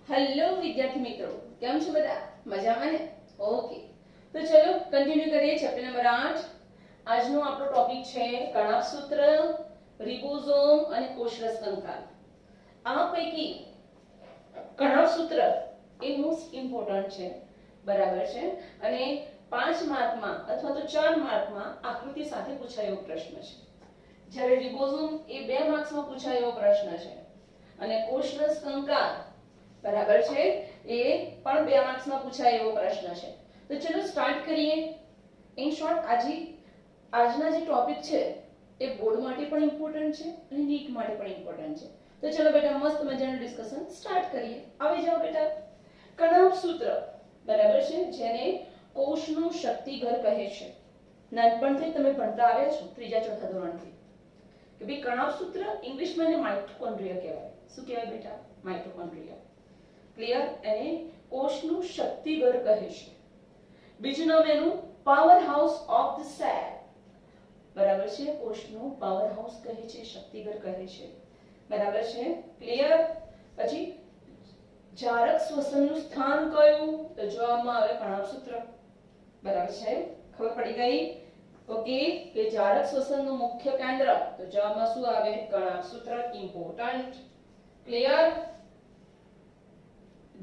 Hello વિદ્યાર્થી મિત્રો, કેમ છો બધા? મજામાં ને? ઓકે, તો ચલો કન્ટિન્યુ કરીએ ચેપ્ટર નંબર 8. આજનો આપણો ટોપિક છે કણાભ સૂત્ર, રિબોઝોમ અને કોષરસ કંકાલ. આ પૈકી કણાભ સૂત્ર એ મોસ્ટ ઇમ્પોર્ટન્ટ છે, બરાબર છે? અને 5 માર્કમાં અથવા તો 4 માર્કમાં આકૃતિ સાથે પૂછાયેલો પ્રશ્ન છે, જ્યારે રિબોઝોમ એ 2 માર્ક્સમાં પૂછાયેલો પ્રશ્ન છે અને કોષરસ કંકાલ બરાબર છે એ પણ 2 માર્ક્સમાં પૂછાય એવો પ્રશ્ન છે. તો ચલો સ્ટાર્ટ કરીએ. ઇન શોર્ટ આજના જે ટોપિક છે એ બોર્ડ માટે પણ ઇમ્પોર્ટન્ટ છે અને નીટ માટે પણ ઇમ્પોર્ટન્ટ છે. તો ચલો બેટા મસ્ત મજાનું ડિસ્કશન સ્ટાર્ટ કરીએ. આવી જાઓ બેટા. કણાભ સૂત્ર બરાબર છે, જેને કોષનું શક્તિઘર કહે છે. નાનપણથી તમે ભણતા આવ્યા છો, 3જા 4થા ધોરણથી, કે ભાઈ કણાભ સૂત્ર ઇંગ્લિશમાં એને માઇટોકોન્ડ્રિયા કહેવાય. શું કહેવાય બેટા? માઇટોકોન્ડ્રિયા. ક્લિયર? એને કોષનું શક્તિઘર કહે છે. બીજું નામ એનું power house of the cell. બરાબર છે? કોષનું પાવર હાઉસ કહે છે, શક્તિઘર કહે છે. બરાબર છે? ક્લિયર? પછી જારક શ્વસનનું સ્થાન કયું? તો જોવામાં આવે કણાભ સૂત્ર. બરાબર છે? ખબર પડી ગઈ? ઓકે, કે જારક શ્વસનનું મુખ્ય કેન્દ્ર, તો જવાબમાં શું આવે? કણાભ સૂત્ર. ઇમ્પોર્ટન્ટ. ક્લિયર?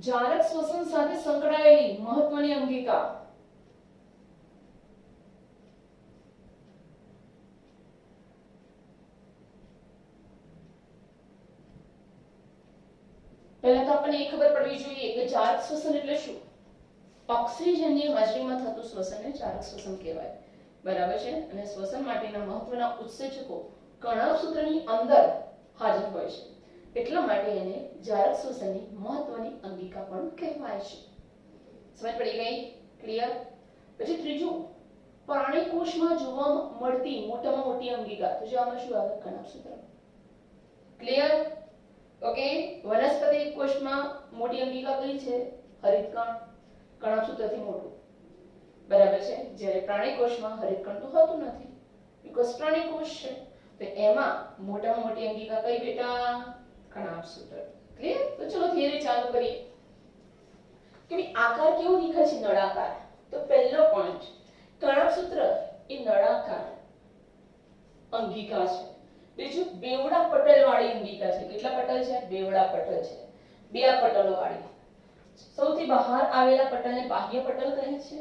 જારક શ્વસન સાથે સંકળાયેલી મહત્વની અંગિકા. પહેલા તો આપણને એ ખબર પડવી જોઈએ કે જારક શ્વસન એટલે શું. ઓક્સિજનની હાજરીમાં થતું શ્વસનને જારક શ્વસન કહેવાય. બરાબર છે? અને શ્વસન માટેના મહત્વના ઉત્સેચકો કણાભ સૂત્રની અંદર હાજર હોય છે, એટલા માટે એને જારક શ્વસનની મહત્વની અંગિકા પણ કહેવાય છે. સમજ પડી ગઈ? ક્લિયર? પછી ત્રીજું, પ્રાણી કોષમાં જોવા મળતી મોટામાં મોટી અંગિકા, તો આમાં શું આવે? કણાભ સૂત્ર. ક્લિયર? ઓકે, વનસ્પતિ કોષમાં મોટી અંગિકા કઈ છે? હરિતકણ. કણાભ સૂત્રથી મોટું. બરાબર છે? જ્યારે પ્રાણી કોષમાં હરિતકણ તો હોતું નથી, બીકોઝ પ્રાણી કોષ છે. તો એમાં મોટામાં મોટી અંગિકા કઈ બેટા? કણાભ સૂત્ર. ક્લિયર? તો ચલો થિયરી ચાલુ કરીએ. કે આકાર કેવો દેખાય છે? નળાકાર. તો પહેલો પોઈન્ટ, કણાભ સૂત્ર એ નળાકાર અંગિકા છે. બીજું, બેવડા પટલ વાળી અંગિકા છે. કેટલા પટલ છે? બેવડા પટલ છે. બે પટલો વાળી. સૌથી બહાર આવેલા પટલને બાહ્ય પટલ કહે છે,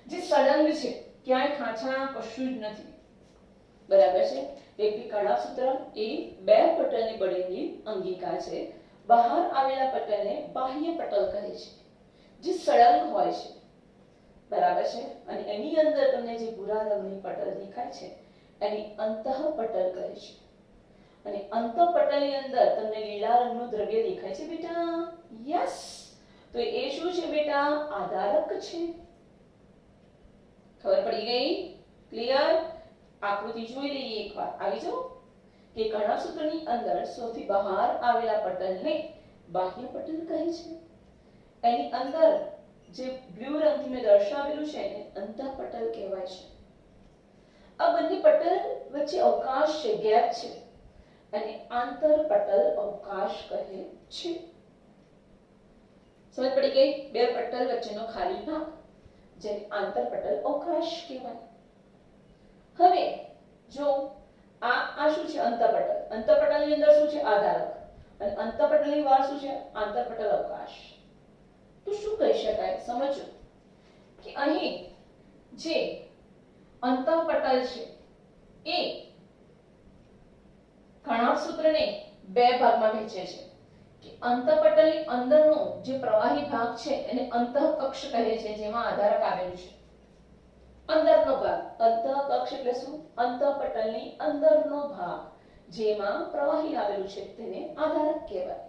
જે સળંગ છે, ક્યાંય ખાંચા કશું જ નથી. બરાબર છે? એટલે કણાભ સૂત્ર એ 2 પટલની બનેલી અંગિકા છે. બહાર આવેલા પટલને બાહ્ય પટલ કહે છે, જે સળંગ હોય છે. બરાબર છે? અને એની અંદર તમને જે ભૂરા રંગની પટલ દેખાય છે એની અંતઃપટલ કહે છે. અને અંતઃપટલની અંદર તમને લીલા રંગનું દ્રવ્ય દેખાય છે બેટા. યસ. તો એ શું છે બેટા? આધારક છે. ખબર પડી ગઈ? ક્લિયર? આકૃતિ જોઈ લઈએ એકવાર. આવી જાઓ. કે કણાભ સૂત્રની અંદર સૌથી બહાર આવેલા પટલને બાહ્ય પટલ કહે છે. એની અંદર જે બ્લુ રંગથી મેં દર્શાવેલું છે એને અંતઃપટલ કહેવાય છે. આ બંને પટલ વચ્ચે અવકાશ છે, ગેપ છે, અને આંતરપટલ અવકાશ કહે છે. સમજ પડી ગઈ? 2 પટલ વચ્ચેનો ખાલી ભાગ, જેને આંતરપટલ અવકાશ કહેવાય. હવે જો આ શું છે? અંતઃપટલ. અંતઃપટલની અંદર શું છે? આધારક. અને અંતઃપટલની બહાર શું છે? આંતરપટલ અવકાશ. તો શું કહી શકાય? સમજો કે અહીં જે અંતઃપટલ છે એ કણાભ સૂત્રને 2 ભાગમાં વહેંચે છે. કે અંતઃપટલની અંદરનો જે પ્રવાહી ભાગ છે એને અંતઃકક્ષ કહે છે, જેમાં આધારક આવેલું છે. અંદરનો ભાગ, અંતઃકક્ષ એટલે શું? અંતઃપટલની અંદરનો ભાગ જેમાં પ્રવાહી આવેલું છે તેને આધારક કહેવાય.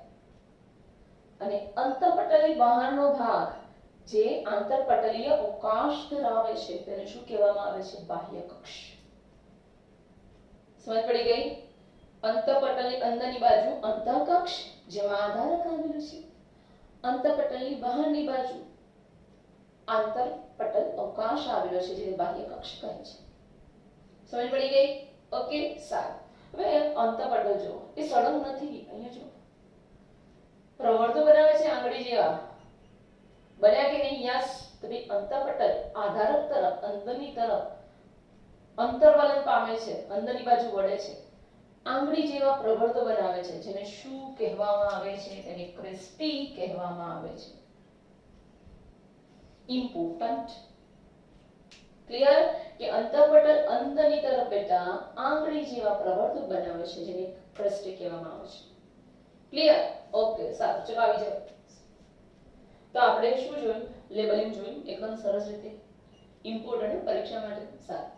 અને અંતઃપટલની બહારનો ભાગ જે આંતરપટલીય અવકાશ ધરાવે છે તેને શું કહેવામાં આવે છે? બાહ્ય કક્ષ. સમજ પડી ગઈ? અંતઃપટલની અંદરની બાજુ અંતઃકક્ષ, જેમાં આધારક આવેલું છે. અંતઃપટલની બહારની બાજુ આંતરપટલ અવકાશ આવેલો છે, જેને બાહ્ય કક્ષ કહે છે. સમજ પડી ગઈ? ઓકે, સારું. હવે અંતઃપટલ જો એ સળંગ નથી. અહીંયા જો પ્રવર્તો બનાવે છે આંગળી જેવા બન્યા કે નહીં યસ તો ભઈ અંતઃપટલ આધારક તરફ અંદરની તરફ અંતર્વલન પામે છે, અંદરની બાજુ વળે છે, આંગળી જેવા પ્રવર્તો બનાવે છે, જેને શું કહેવામાં આવે છે? તેને ક્રિસ્ટી કહેવામાં આવે છે. ઇમ્પોર્ટન્ટ. ક્લિયર કે અંતઃપટલ અંદરની તરફ બેટા આંગળી જેવા પ્રવર્તો બનાવે છે, જેને ક્રિસ્ટી કહેવામાં આવે છે. ક્લિયર? ઓકે, સારું, ચલો આવી જાઓ. તો આપણે શું જોયું? લેબલિંગ જોયું એકદમ સરસ રીતે. ઇમ્પોર્ટન્ટ પરીક્ષા માટે. સારું,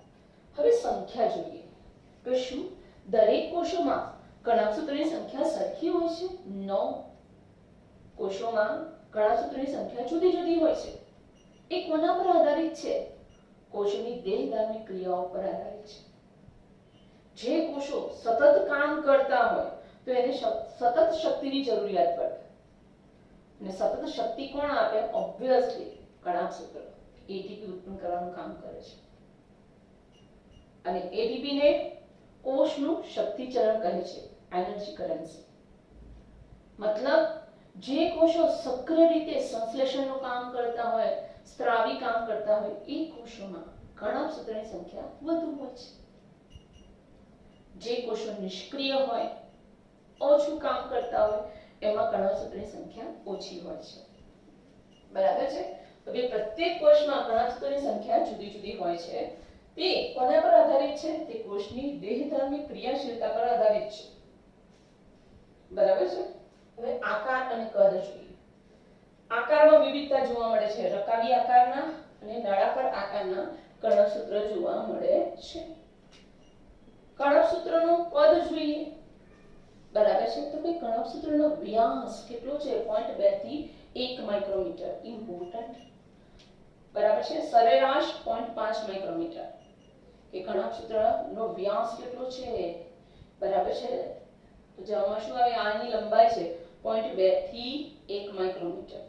હવે સંખ્યા જોઈએ કે શું દરેક કોષોમાં કણાભસૂત્રની સંખ્યા સરખી હોય છે? નો. કોષોમાં કણાભસૂત્રની સંખ્યા જુદી જુદી હોય છે. એ કોના પર આધારિત છે? કોષોની દેહધાર્મિક ક્રિયાઓ પર આધારિત છે. જે કોષો સતત કામ કરતા હોય તો એને સતત શક્તિની જરૂરિયાત પડે, અને સતત શક્તિ કોણ આપે? ઓબ્વિયસલી કણાભસૂત્ર એટીપી ઉત્પન્ન કરવાનું કામ કરે છે. અને એટીપી ને કોષનું શક્તિચરણ કહે છે, એનર્જી કરન્સી. મતલબ જે કોષો સક્રિય રીતે સંશ્લેષણનું કામ કરતા હોય, સ્ત્રાવી કામ કરતા હોય, એ કોષોમાં કણાભસૂત્રની સંખ્યા વધુ હોય છે. જે કોષો નિષ્ક્રિય હોય, ઓછું કામ કરતા હોય, એમાં કણાભસૂત્રની સંખ્યા ઓછી હોય છે. બરાબર છે? તો બે પ્રત્યેક કોષમાં કણાભસૂત્રની સંખ્યા જુદી જુદી હોય છે. તે કોના પર આધારિત છે? તે કોષની દેહધાર્મિક ક્રિયાશીલતા પર આધારિત છે. બરાબર છે? હવે આકાર અને કદ જોઈએ. આકારમાં વિવિધતા જોવા મળે છે. રકાબી આકારના અને નળાકાર આકારના કણાભસૂત્ર જોવા મળે છે. કણાભસૂત્રનું કદ જોઈએ. બરાબર છે? તો કે કણાભસૂત્રનો વ્યાસ કેટલો છે? 0.2 થી 1 માઇક્રોમીટર. ઇમ્પોર્ટન્ટ. બરાબર છે? સરેરાશ 0.5 માઇક્રોમીટર. કે કણાભસૂત્રનો વ્યાસ કેટલો છે? બરાબર છે? તો જવાબમાં શું આવે? આની લંબાઈ છે 0.2 થી 1 માઇક્રોમીટર.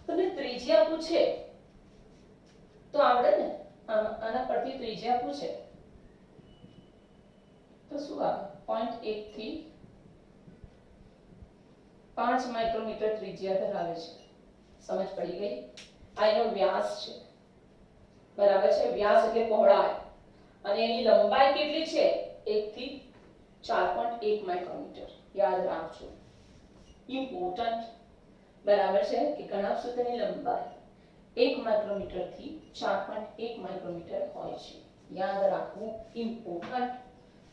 તમને ત્રિજ્યા પૂછે તો આવડે ને? આના પરથી ત્રિજ્યા પૂછે તો શું આવે? 0.1 થી 5 માઇક્રોમીટર ત્રિજ્યા ધરાવે છે. સમજ પડી ગઈ? આ એનો વ્યાસ છે. બરાબર છે? વ્યાસ એટલે પહોળાઈ. અને એની લંબાઈ કેટલી છે? 1 થી 4.1 માઇક્રોમીટર. યાદ રાખજો. ઇમ્પોર્ટન્ટ. બરાબર છે? કે કણાભસૂત્રની લંબાઈ 1 માઇક્રોમીટર થી 4.1 માઇક્રોમીટર હોય છે. યાદ રાખવું. ઇમ્પોર્ટન્ટ.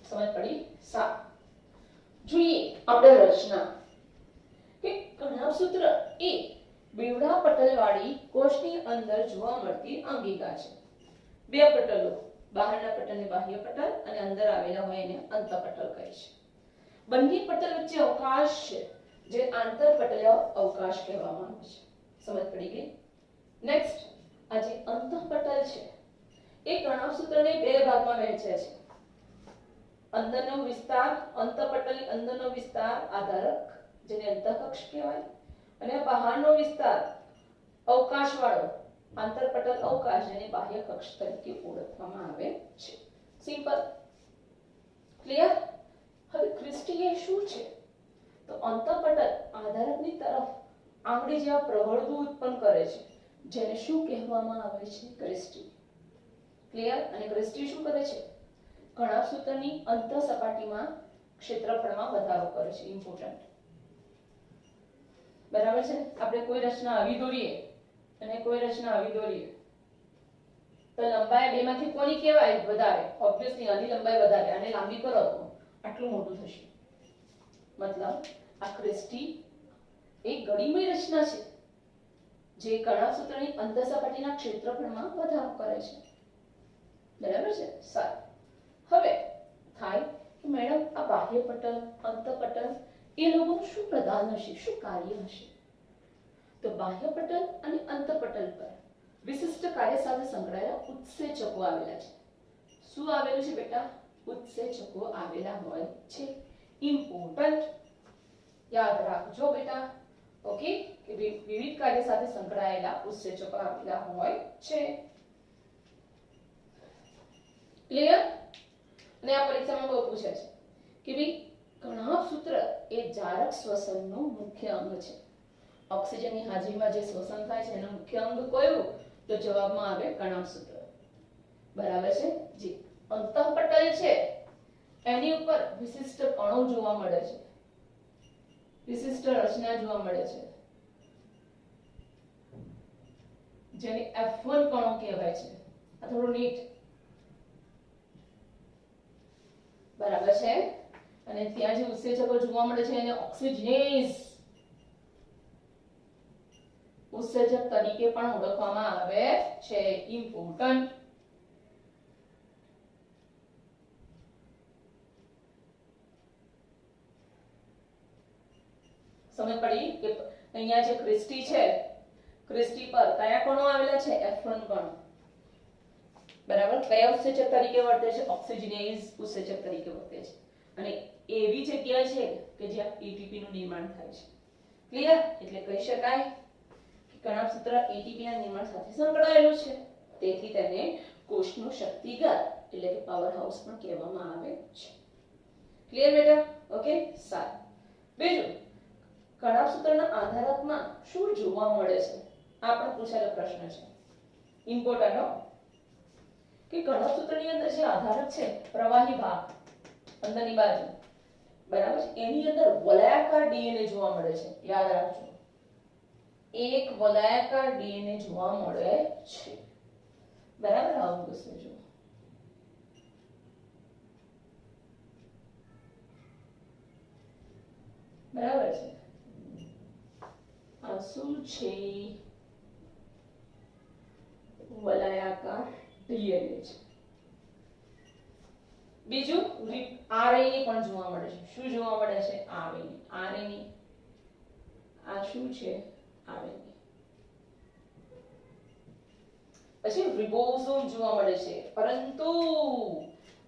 સમજ પડી? સારું, જોઈએ આપણે રચના. કે કણાભસૂત્ર એ બેવડા પટલવાળી કોષની અંદર જોવા મળતી અંગિકા છે. બે પટલો, બહારના પટલને બાહ્ય પટલ અને અંદર આવેલા હોય એને અંતઃપટલ કહે છે. બંને પટલ વચ્ચે અવકાશ છે, જે આંતરપટલીય અવકાશ કહેવામાં આવે છે. સમજ પડી ગઈ? નેક્સ્ટ, આ જે અંતઃપટલ છે એ કણાભસૂત્રને બે ભાગમાં વહેંચે છે. અંદરનો વિસ્તાર, અંતઃપટલની અંદરનો વિસ્તાર આધારક, જેને અંતઃકક્ષ કહેવાય, અને બહારનો વિસ્તાર અવકાશવાળો આંતરપટલ અવકાશ, જેને બાહ્ય કક્ષ તરીકે ઓળખવામાં આવે છે. સિમ્પલ. ક્લિયર? હવે ક્રિસ્ટી એ શું છે? તો અંતઃપટલ આધારકની તરફ આંગળી જેવા પ્રવર્તો ઉત્પન્ન કરે છે, જેને શું કહેવામાં આવે છે? ક્રિસ્ટી. ક્લિયર? અને ક્રિસ્ટી શું કરે છે? કણાભસૂત્રની અંતઃ સપાટીમાં ક્ષેત્રફળમાં વધારો કરે છે. ઇમ્પોર્ટન્ટ. બરાબર છે? આપણે કોઈ રચના આવી દોરીએ અને કોઈ રચના આવી દોરીએ તો લંબાઈ બેમાંથી કોની કહેવાય વધારે? ઓબ્વિયસલી આની લંબાઈ વધારે. આને લાંબી કરો તો આટલું મોટું થશે. મતલબ આ ક્રિસ્ટી એક ગળીમય રચના છે, જે કણાભસૂત્રની અંતઃ સપાટીના ક્ષેત્રફળમાં વધારો કરે છે. બરાબર છે? સારું. હવે થાય કે મેડમ આ બાહ્ય પટલ, અંતઃપટલ એ લોકોનું શું પ્રદાન હશે? શું કાર્ય હશે? તો બાહ્ય પટલ અને અંતઃપટલ પર વિશિષ્ટ કાર્ય સાથે સંકળાયેલા ઉત્સેચકો આવેલા છે. શું આવેલું છે બેટા? ઉત્સેચકો આવેલા હોય છે. ઇમ્પોર્ટન્ટ. યાદ રાખજો બેટા. ઓકે, કે વિવિધ કાર્ય સાથે સંકળાયેલા ઉત્સેચકો આવેલા હોય છે. ક્લિયર? અને આ પરીક્ષામાં બહુ પૂછે છે કે ભાઈ કણાભસૂત્ર એ જારક શ્વસનનું મુખ્ય અંગ છે. ઓક્સિજનની હાજરીમાં જે શ્વસન થાય છે એનું મુખ્ય અંગ કયું? તો જવાબમાં આવે કણાભસૂત્ર. બરાબર છે જી. અંતઃપટલ છે એની ઉપર વિશિષ્ટ કણો જોવા મળે છે, વિશિષ્ટ રચના જોવા મળે છે જેને F1 કણો કહેવાય છે. આ થોડું નીટ. બરાબર છે. અને ત્યાં જે ઉત્સેચકો જોવા મળે છે એને ઓક્સિજનેઝ ઉત્સેચક તરીકે પણ ઓળખવામાં આવે છે. ઇમ્પોર્ટન્ટ. સમજ પડી કે અહીંયા જે ક્રિસ્ટી છે, ક્રિસ્ટી પર કયા કણો આવેલા છે? F1 કણો. બરાબર. કયા ઉત્સેચક તરીકે વર્તે છે? ઓક્સિજનેઝ ઉત્સેચક તરીકે વર્તે છે. અને એવી જગ્યા છે કે જ્યાં ATP નું નિર્માણ થાય છે. ક્લિયર? એટલે કહી શકાય કે કણાભસૂત્ર ATP ના નિર્માણ સાથે સંકળાયેલું છે. તેથી તેને કોષનું શક્તિઘર એટલે કે પાવર હાઉસ પણ કહેવામાં આવે છે. ક્લિયર બેટા? ઓકે, સારું. બીજું, કણાભસૂત્રના આધારકમાં શું જોવા મળે છે? આ પણ પૂછાયેલો પ્રશ્ન છે. ઇમ્પોર્ટન્ટ હો. કે કણાભસૂત્રની અંદર જે આધારક છે, પ્રવાહી ભાગ અંદરની બાજુ, બરાબર છે, એની અંદર વલયાકાર DNA જોવા મળે છે. યાદ રાખજો, એક વલયાકાર DNA જોવા મળે છે. બરાબર. આવું વસ્તુ જો બરાબર છે. આ શું છે? વલયાકાર DNA છે. બીજું RNA પણ જોવા મળે છે. શું જોવા મળે છે? RNA. આ શું છે? RNA. પછી રિબોસોમ જોવા મળે છે. પરંતુ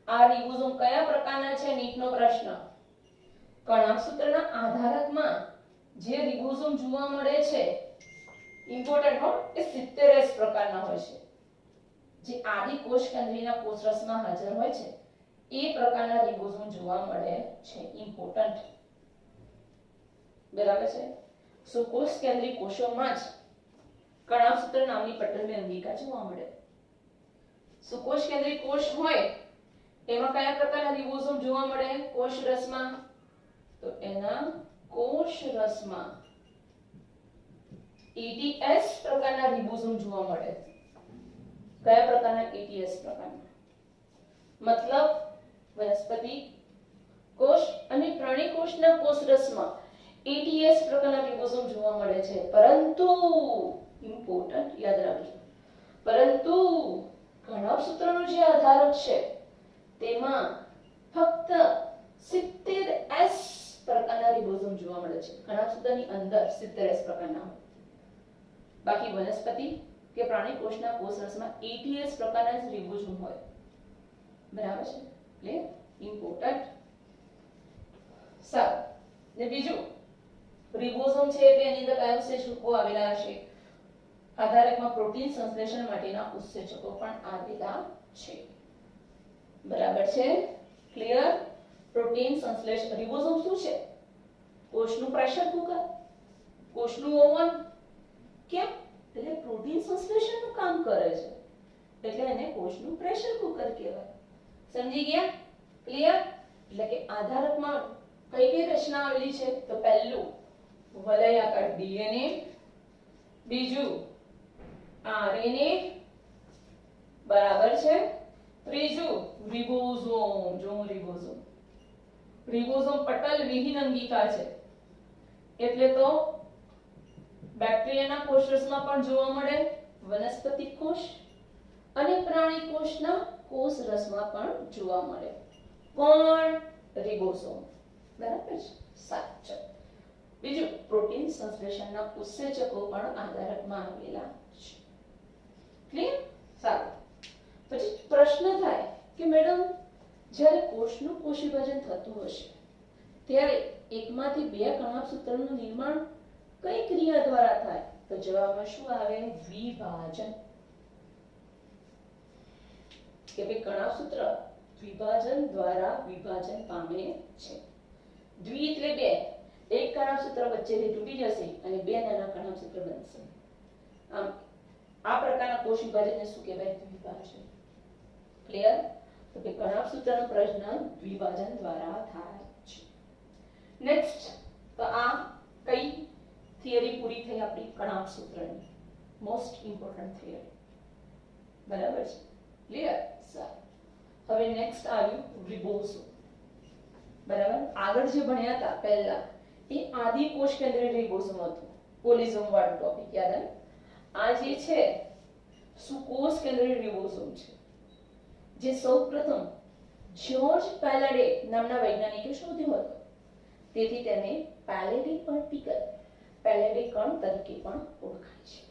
આ રિબોસોમ કયા પ્રકારના છે? નીટનો પ્રશ્ન. કણાભસૂત્રના આધારકમાં જે રિબોસોમ જોવા મળે છે, ઇમ્પોર્ટન્ટ હો, એ 70S પ્રકારના હોય છે. જે આદિ કોષ કેન્દ્રીયના કોષરસમાં હાજર હોય છે એ પ્રકારના રિબોસોમ જોવા મળે છે. ઇમ્પોર્ટન્ટ. બરાબર છે. કોષ કેન્દ્રીય કોષોમાં જ કણાભસૂત્ર નામની પટલની અંગિકા જોવા મળે. કોષ કેન્દ્રીય કોષ હોય એમાં કયા પ્રકારના રિબોસોમ જોવા મળે? કોષરસમાં. તો એના કોષરસમાં ATS પ્રકારના રિબોસોમ જોવા મળે. કયા પ્રકારના? ATS પ્રકારના. મતલબ વનસ્પતિ કોષ અને પ્રાણી કોષના કોષરસમાં ATS પ્રકારના રિબોસોમ જોવા મળે છે. પરંતુ ઇમ્પોર્ટન્ટ, યાદ રાખજો, પરંતુ કણાભસૂત્રનું જે આધારક છે તેમાં ફક્ત 70S પ્રકારના રિબોસોમ જોવા મળે છે. કણાભસૂત્રની અંદર 70S પ્રકારના હોય. બાકી વનસ્પતિ કે પ્રાણી કોષના કોષરસમાં ATS પ્રકારના જ રિબોસોમ હોય. બરાબર છે? એટલે ઇમ્પોર્ટન્ટ. સારું. ને બીજું, રિબોસોમ છે એટલે એની અંદર કયા ઉત્સેચકો આવેલા હશે? આધારકમાં પ્રોટીન સંશ્લેષણ માટેના ઉત્સેચકો પણ આવેલા છે. બરાબર છે? ક્લિયર? પ્રોટીન સંશ્લેષણ. રિબોસોમ શું છે? કોષનું પ્રેશર કુકર, કોષનું ઓવન. કેમ? એટલે પ્રોટીન સંશ્લેષણનું કામ કરે છે એટલે એને કોષનું પ્રેશર કુકર કહેવાય. સમજી ગયા? ક્લિયર? એટલે કે આધારકમાં કઈ કઈ રચના આવેલી છે? તો પહેલું વલયાકાર DNA, બીજું RNA, બરાબર છે, ત્રીજું રિબોસોમ. જો રિબોસોમ, રિબોસોમ પટલ વિહીન અંગિકા છે એટલે તો બેક્ટેરિયાના કોષરસમાં પણ જોવા મળે, વનસ્પતિ કોષ અને પ્રાણી કોષના કોષરસમાં પણ જોવા મળે. કોણ? રિબોસોમ. બરાબર છે? સાચું. બીજું, પ્રોટીન સંશ્લેષણના ઉત્સેચકો પણ આધારકમાં આવેલા છે. ક્લિયર? સારું. પછી પ્રશ્ન થાય કે મેડમ જ્યારે કોષનું કોષ વિભાજન થતું હશે ત્યારે એકમાંથી બે કણાભસૂત્રનું નિર્માણ કઈ ક્રિયા દ્વારા થાય? તો જવાબમાં શું આવે? વિભાજન. કે ભાઈ કણાભસૂત્ર વિભાજન દ્વારા વિભાજન પામે છે. દ્વિ એટલે બે, એક કણાભસૂત્ર વચ્ચેથી તૂટી જશે અને બે નાના કણાભસૂત્ર બનશે. આમ આ પ્રકારના કોષ વિભાજનને શું કહેવાય? દ્વિભાજન. ક્લિયર? તો કે કણાભસૂત્રનો પ્રશ્ન દ્વિભાજન દ્વારા થાય છે. નેક્સ્ટ, તો આ કઈ થિયરી પૂરી થઈ આપણી કણાભસૂત્રની? Most important theory. બરાબર છે? ક્લિયર? સારું. હવે નેક્સ્ટ આવ્યું રિબોસોમ. બરાબર? આગળ જે ભણ્યા હતા પહેલા એ આદિ કોષ કેન્દ્રીય રિબોસોમ હતું. કોલિઝોમ વાળું ટોપિક યાદ આવે? આ જે છે સુકોષ કેન્દ્રીય રિબોસોમ છે, જે સૌપ્રથમ જ્યોર્જ પેલેડે નામના વૈજ્ઞાનિકે શોધ્યો હતો. તેથી તેને પેલેડી પાર્ટિકલ, પેલેડે કણ તરીકે પણ ઓળખાય છે.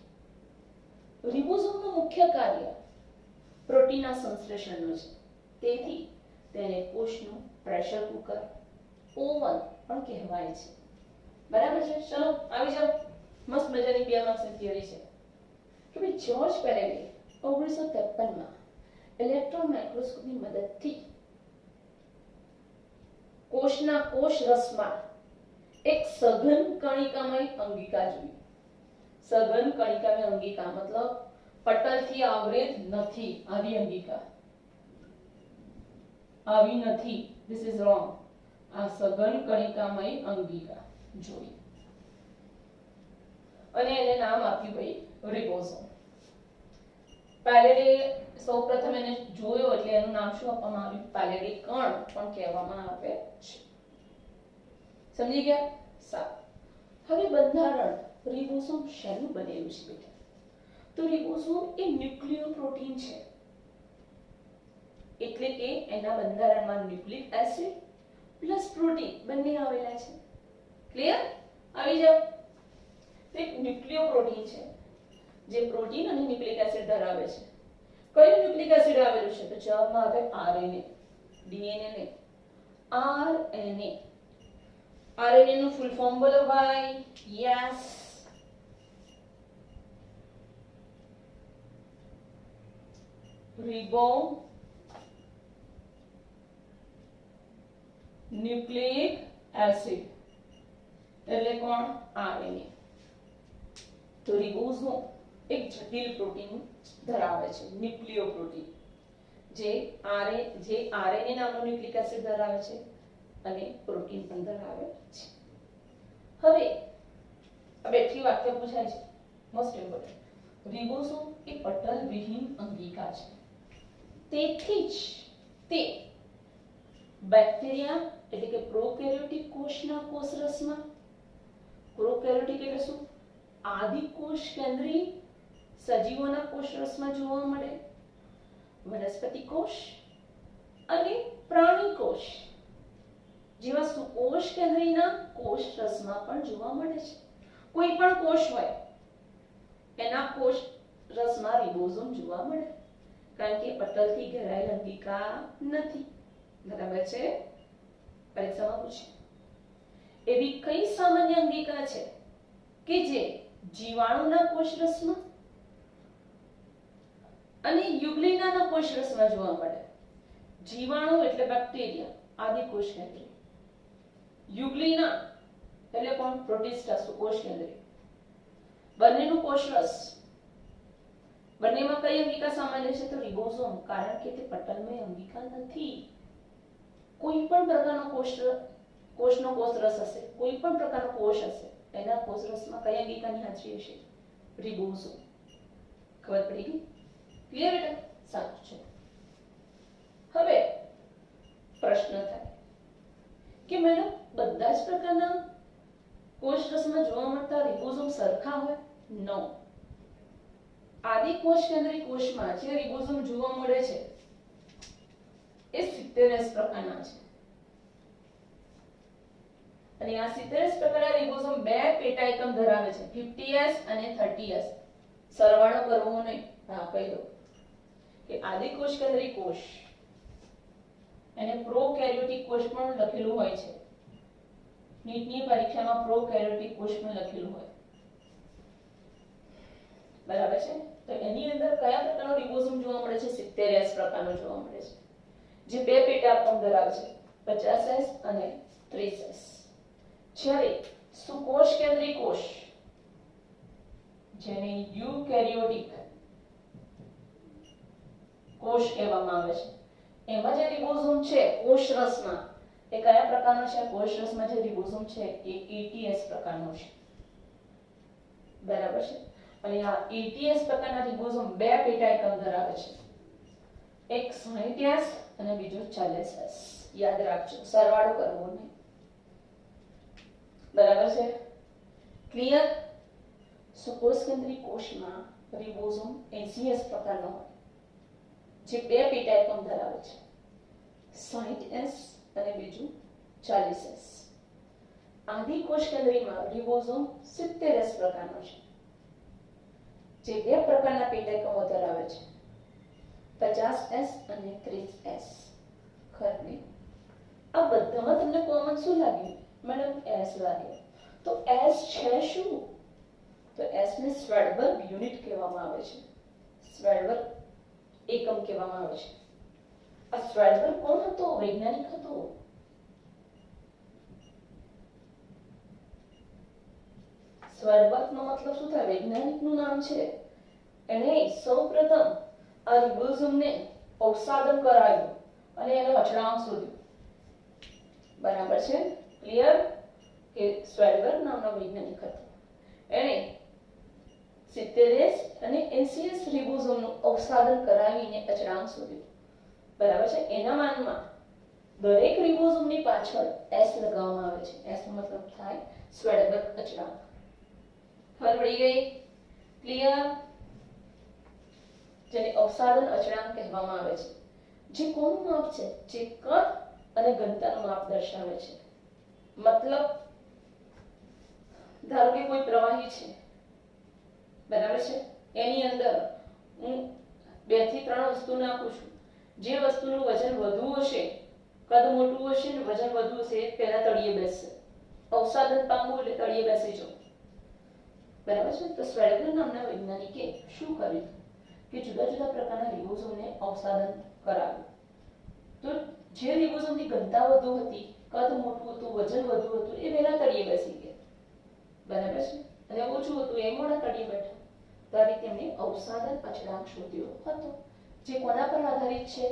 રિબોસોમનું મુખ્ય કાર્ય પ્રોટીનના સંશ્લેષણનું છે. તેથી તેને કોષનું પ્રેશર કુકર, ઓવન પણ કહેવાય છે. બરાબર છે? ચલો આવી જાઓ. મસ્ત મજાની 2 માર્ક્સની થિયરી છે કે ભાઈ જ્યોર્જ પેલેડે 1953 માં ઇલેક્ટ્રોન માઇક્રોસ્કોપની મદદથી કોષના કોષ રસમાં એક સઘન કણિકામય અંગિકા જોઈ. સઘન કણિકામય અંગિકા મતલબ પટલથી આવરેજ નથી આવી અંગિકા, આવી નથી. This is wrong. આ સઘન કણિકામય અંગિકા જોઈ અને એને નામ આપ્યું ભાઈ રિબોસોમ. પેલેડે સૌપ્રથમ એને જોયો એટલે એનું નામ શું આપવામાં આવ્યું? પેલેડી કણ પણ કહેવામાં આવે છે. સમજી ગયા? સારું. હવે બંધારણ રિબોસોમ શેનું બનેલું છે બેટા? તો રિબોસોમ એ ન્યુક્લિયોપ્રોટીન છે, એટલે કે એના બંધારણમાં ન્યુક્લિક એસિડ પ્લસ પ્રોટીન બંને આવેલા છે. ક્લિયર? આવી જાવ. એક ન્યુક્લિયોપ્રોટીન છે જે પ્રોટીન અને ન્યુક્લિક એસિડ ધરાવે છે. કયું ન્યુક્લિક એસિડ આવેલું છે? તો જવાબમાં આવે આરએનએ. ડીએનએ ને આરએનએ. આરએનએ નું ફૂલ ફોર્મ બોલો ભાઈ. યસ, રિબો ન્યુક્લિક એસિડ એટલે કોણ? આરએનએ. તો રિબોસોમ એક જટિલ પ્રોટીન ધરાવે છે, ન્યુક્લિયોપ્રોટીન, જે આરએનએ નામનો ન્યુક્લિક એસિડ ધરાવે છે અને પ્રોટીન પણ ધરાવે છે. હવે આ બેથી વાક્ય પૂછાય છે, મોસ્ટ ઇમ્પોર્ટન્ટ. રિબોસોમ એ પટલ વિહીન અંગિકા છે. તેથી જ તે બેક્ટેરિયા એટલે કે પ્રોકેરિયોટિક કોષના કોષરસમાં, પ્રોકેરિયોટિક એટલે શું? આદિ કોષ કેન્દ્રીય સજીવોના કોષરસમાં જોવા મળે, વનસ્પતિ કોષ અને પ્રાણી કોષ જેવા સુકોષ કેન્દ્રીયના કોષરસમાં પણ જોવા મળે છે. કોઈ પણ કોષ હોય એના કોષ રસમાં રિબોસોમ જોવા મળે, કારણ કે પટલથી ઘેરાયેલ અંગિકા નથી. બરાબર છે? પરીક્ષામાં પૂછે એવી કઈ સામાન્ય અંગિકા છે કે જે જીવાણુના કોષરસમાં અને યુગ્લિનાના કોષરસમાં જોવા મળે? જીવાણુ એટલે બેક્ટેરિયા, આદિ કોષ કેન્દ્રીય. યુગ્લિના એટલે કોણ? પ્રોટિસ્ટા, સુકોષ કેન્દ્રીય. બંનેનું કોષરસ, બંનેમાં કઈ અંગિકા સામાન્ય છે? તો રિબોસોમ, કારણ કે તે પટલમય અંગિકા નથી. કોઈ પણ પ્રકારનો કોષનો કોષરસ હશે, કોઈ પણ પ્રકારનો કોષ હશે, એના કોષરસમાં કઈ અંગિકાની હાજરી હશે? રિબોસોમ. ખબર પડી ગઈ? ક્લિયર બેટા? સાચું છે. હવે પ્રશ્ન થાય કે મેડમ બધા જ પ્રકારના કોષરસમાં જોવા મળતા રિબોસોમ સરખા હોય? નો. આદિ કોષ કેન્દ્રીય કોષમાં જે રિબોસોમ જોવા મળે છે એ 70S પ્રકારના છે. અને આ 70S પ્રકારના રિબોસોમ બે પેટા એકમ ધરાવે છે, 50S અને 30S. સરવાળો કરવો નહીં. હા, કહી દો કે આદિ કોષ કેન્દ્રીય કોષ એને પ્રોકેરિયોટિક કોષ પણ લખેલું હોય છે. નીટની પરીક્ષામાં પ્રોકેરિયોટિક કોષ પણ લખેલું હોય. બરાબર છે? તો એની અંદર કયા પ્રકારનો રિબોસોમ જોવા મળે છે? 70S પ્રકારનો જોવા મળે છે, જે બે પેટા એકમ ધરાવે છે, 50S અને 30S. જ્યારે સુકોષ કેન્દ્રી કોષ, જેને યુકેરિયોટિક કોષ કહેવામાં આવે છે, એમાં જે રિબોઝોમ છે કોષરસમાં, એ કયા પ્રકારનો છે? કોષરસમાં જે રિબોઝોમ છે એ એટીએસ પ્રકારનો છે, બરાબર છે. અને આ એટીએસ પ્રકારના રિબોઝોમ બે પેટા એકમ ધરાવે છે, એક 60S અને બીજો 40S. યાદ રાખજો, સરવાળો કરવો નહીં, બરાબર છે. ક્લિયર? સુકોષ કેન્દ્રી કોષમાં રિબોઝોમ 80S પ્રકારનો હોય, જે બે પેટા એકમ ધરાવે છે, 60S અને બીજું 40S. આદિકોષ કેન્દ્રીમાં રિબોઝોમ 70S પ્રકારનો છે, જે બે પ્રકારના પેટા એકમો ધરાવે છે, 50S અને 30S. ખરું? આ બધામાં તમને કોમન શું લાગ્યું? મેડમ S લાગ્યો. તો S છે શું? તો S ને સ્વેડબર્ગ યુનિટ કહેવામાં આવે છે, સ્વેડબર્ગ એકમ કહેવામાં આવે છે. આ સ્વેડબર્ગ કોણ હતો? વૈજ્ઞાનિક હતો. સ્વેડબર્ગનો મતલબ શું થાય? વૈજ્ઞાનિકનું નામ છે. એણે સૌપ્રથમ આ રિબોઝોમને અવસાદન કરાવ્યું અને એનો અચળાંક શોધ્યો, બરાબર છે. ક્લિયર? કે સ્વેડબર્ગ નામનો વૈજ્ઞાનિક હતો. એણે 70S અને 80S રિબોઝોમનું અવસાદન કરાવીને અચળાંક શોધ્યું, બરાબર છે. એના માનમાં દરેક રિબોઝોમની પાછળ S લગાવવામાં આવે છે. S નો મતલબ થાય સ્વેડબર્ગ અચળાંક. ખબર પડી ગઈ? ક્લિયર? જેને અવસાદન અચળાંક કહેવામાં આવે છે, જે કોનું માપ છે? જે કદ અને ઘનતાનું માપ દર્શાવે છે. મતલબ ધારો કે કોઈ પ્રવાહી છે, બરાબર છે, એની અંદર હું 2 થી 3 વસ્તુ નાખું છું. જે વસ્તુનું વજન વધુ હશે, કદ મોટું હશે ને વજન વધુ હશે, એ પહેલા તળિયે બેસશે. અવસાદન પામવું એટલે તળિયે બેસી જવું, બરાબર છે. તો સ્વેડબર્ગ નામના વૈજ્ઞાનિકે શું કર્યું કે જુદા જુદા પ્રકારના રિબોઝોમને અવસાદન કરાવ્યું. તો જે રિબોઝોમની ઘનતા વધુ હતી, કદ મોટું હતું, વજન વધુ હતું, એ પહેલા તળિયે બેસી ગયા, બરાબર છે. અને ઓછું હતું એ મોડા તળિયે બેઠા. તો આ રીતે એમણે અવસાદન અચળાંક શોધ્યો હતો, જે કોના પર આધારિત છે?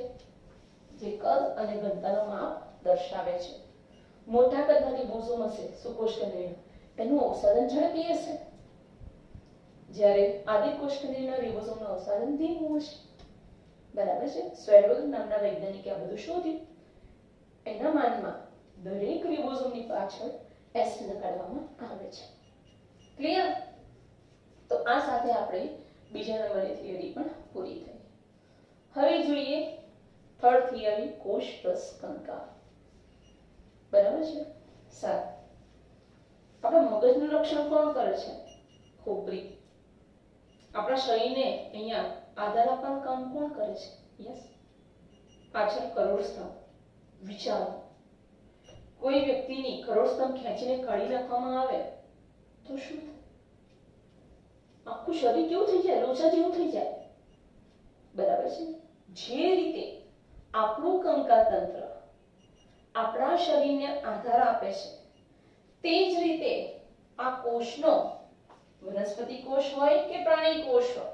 જે કદ અને ઘનતાનું માપ દર્શાવે છે. મોટા કદના રિબોઝોમ હશે સુકોષ કેન્દ્રીય, એનું અવસાદન ઝડપી હશે, જ્યારે આદિકોષ કેન્દ્રીયના રિબોઝોમનું અવસાદન ધીમું હશે, બરાબર છે. સ્વેડબર્ગ નામના વૈજ્ઞાનિકે આ બધું શોધ્યું. એના માનમાં દરેક રિબોઝોમની પાછળ S લગાડવામાં આવે છે. ક્લિયર? તો આ સાથે આપણે બીજા નંબરની થિયરી પણ પૂરી થઈ. હવે જોઈએ થર્ડ થિયરી, કોષ રસ કંકાલ, બરાબર છે. સારું, આપણા મગજનું રક્ષણ કોણ કરે છે? ખોપરી. આપણા શરીરને અહીંયા આધાર આપવાનું કામ કોણ કરે છે? યસ, પાછળ કરોડસ્તંભ. વિચારો, કોઈ વ્યક્તિની કરોડસ્તંભ ખેંચીને કાઢી નાખવામાં આવે તો શું થાય? આખું શરીર કેવું થઈ જાય? લોચા જેવું થઈ જાય, બરાબર છે. જે રીતે આપણું કંકાલ તંત્ર આપણા શરીરને આધાર આપે છે, તે જ રીતે આ કોષનો, વનસ્પતિ કોષ હોય કે પ્રાણી કોષ હોય,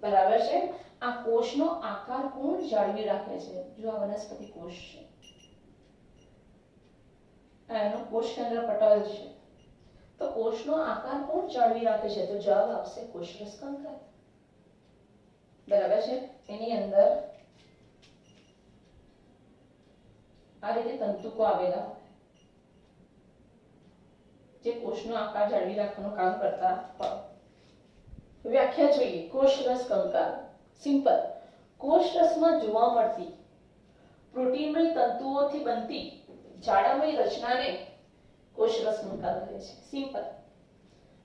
બરાબર છે, આ કોષનો આકાર કોણ જાળવી રાખે છે? જો આ વનસ્પતિ કોષ છે, એનો કોષ કેન્દ્ર પટલ છે, તો કોષનો આકાર કોણ જાળવી રાખે છે? તો જવાબ આવશે કોષરસ કંકાલ, બરાબર છે. એની અંદર આ રીતે તંતુકો આવેલા હોય, જે કોષનો આકાર જાળવી રાખવાનું કામ કરતા હોય. વ્યાખ્યા જોઈએ કોષરસ કંકાલ. સિમ્પલ, કોષરસમાં જોવા મળતી પ્રોટીનમય તંતુઓથી બનતી જાડામય રચનાને કોષરસ કંકાલ કહે છે. સિમ્પલ.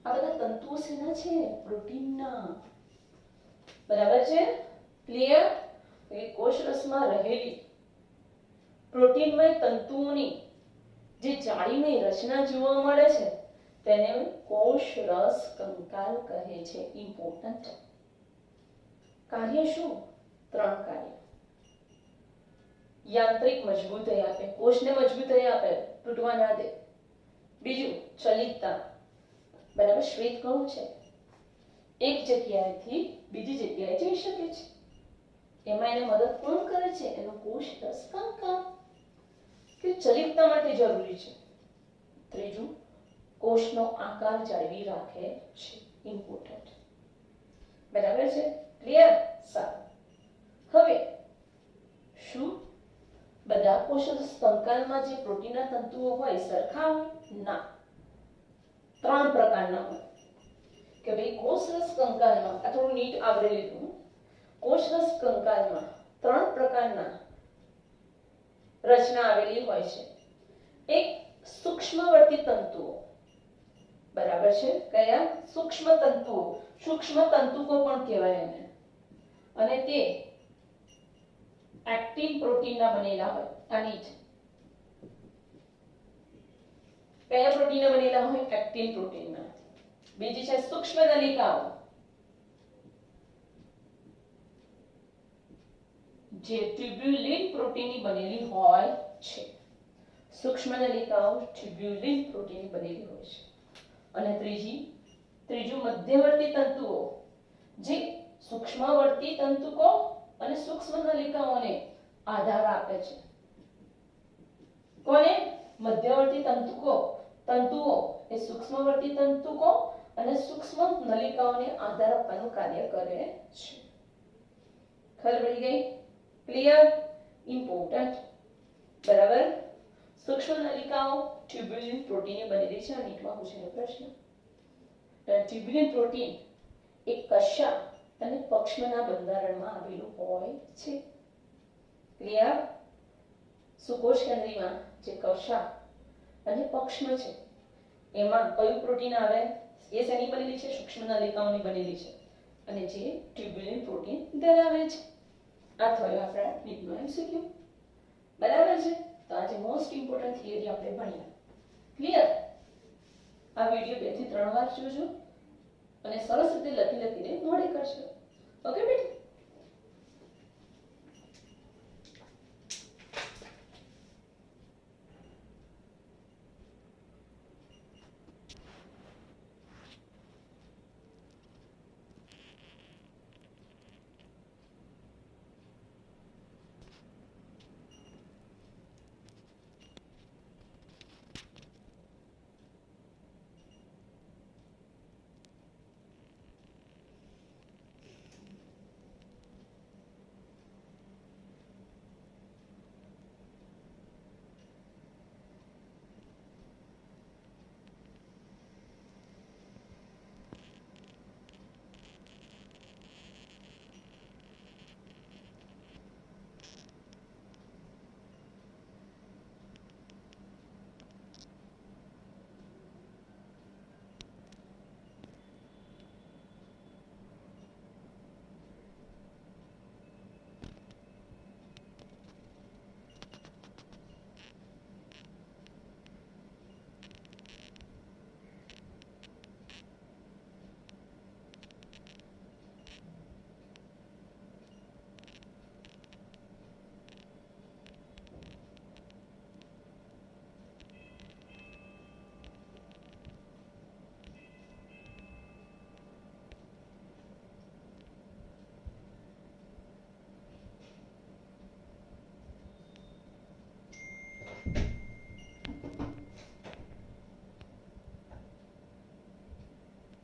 આ બધા તંતુઓ શેના છે? પ્રોટીનના, બરાબર છે. ક્લિયર? એ કોષરસમાં રહેલી પ્રોટીનમય તંતુઓની જે જાળીમય રચના જોવા મળે છે, તેને કોષરસ કંકાલ કહે છે. ઇમ્પોર્ટન્ટ. કાર્ય શું? 3 કાર્ય. યાંત્રિક મજબૂતાઈ આપે, કોષને મજબૂતાઈ આપે, તૂટવા ના દે. બીજું ચલિતતા, બરાબર. શ્વેત કણો છે એક જગ્યાએથી બીજી જગ્યાએ જઈ શકે છે, એમાં એને મદદ કોણ કરે છે? એનો કોષ રસ કંકાલ, કે ચલિતતા માટે જરૂરી છે. ત્રીજું, કોષનો આકાર જાળવી રાખે છે, ઇમ્પોર્ટન્ટ, બરાબર છે. ક્લિયર? સારું. હવે શું બધા કોષ કંકાલમાં જે પ્રોટીનના તંતુઓ હોય સરખા હોય? ના, 3 પ્રકારના હોય. કે ભાઈ કોષરસ કંકાલમાં, આ થોડું નીટ આવરી લીધું, કોષરસ કંકાલમાં 3 પ્રકારના રચના આવેલી હોય છે. એક સૂક્ષ્મવર્તી તંતુઓ, બરાબર છે. કયા? સૂક્ષ્મ તંતુઓ, સૂક્ષ્મ તંતુકો પણ કહેવાય એને, અને તે એક્ટિન પ્રોટીનના બનેલા હોય. આની જ કયા પ્રોટીનના બનેલા હોય? એક્ટિન પ્રોટીનના. બીજી છે સૂક્ષ્મ નલિકાઓ, જે ટ્યુબ્યુલિન પ્રોટીનની બનેલી હોય છે. સૂક્ષ્મ નલિકાઓ ટ્યુબ્યુલિન પ્રોટીનની બનેલી હોય છે. અને ત્રીજું મધ્યવર્તી તંતુઓ, જે સૂક્ષ્મવર્તી તંતુકો અને સૂક્ષ્મ નલિકાઓને આધાર આપે છે. કોને? મધ્યવર્તી તંતુઓ એ સૂક્ષ્મવર્તી તંતુકો અને સૂક્ષ્મ નલિકાઓને આધાર આપવાનું કાર્ય કરે છે. ખબર પડી ગઈ? ક્લિયર? ઇમ્પોર્ટન્ટ, બરાબર. સૂક્ષ્મ નલિકાઓ ટ્યુબ્યુલિન પ્રોટીનની બનેલી છે. નીટમાં પૂછેલો પ્રશ્ન. ટ્યુબ્યુલિન પ્રોટીન એ કશા અને પક્ષમના બંધારણમાં આવેલું હોય છે. ક્લિયર? સુકોષ કેન્દ્રીમાં જે કશા અને પક્ષમ છે એમાં કયું પ્રોટીન આવે? એ શેની બનેલી છે? સૂક્ષ્મ નલિકાઓની બનેલી છે, અને જે ટ્યુબ્યુલિન પ્રોટીન ધરાવે છે. આ થયો આપણા નીટનો MCQ, બરાબર છે. તો આજે મોસ્ટ ઇમ્પોર્ટન્ટ થિયરી આપણે ભણ્યા. ક્લિયર? આ વિડિયો 2 થી 3 વાર જોજો અને સરસ રીતે લખીને મોડે કરજો. ઓકે બેટા?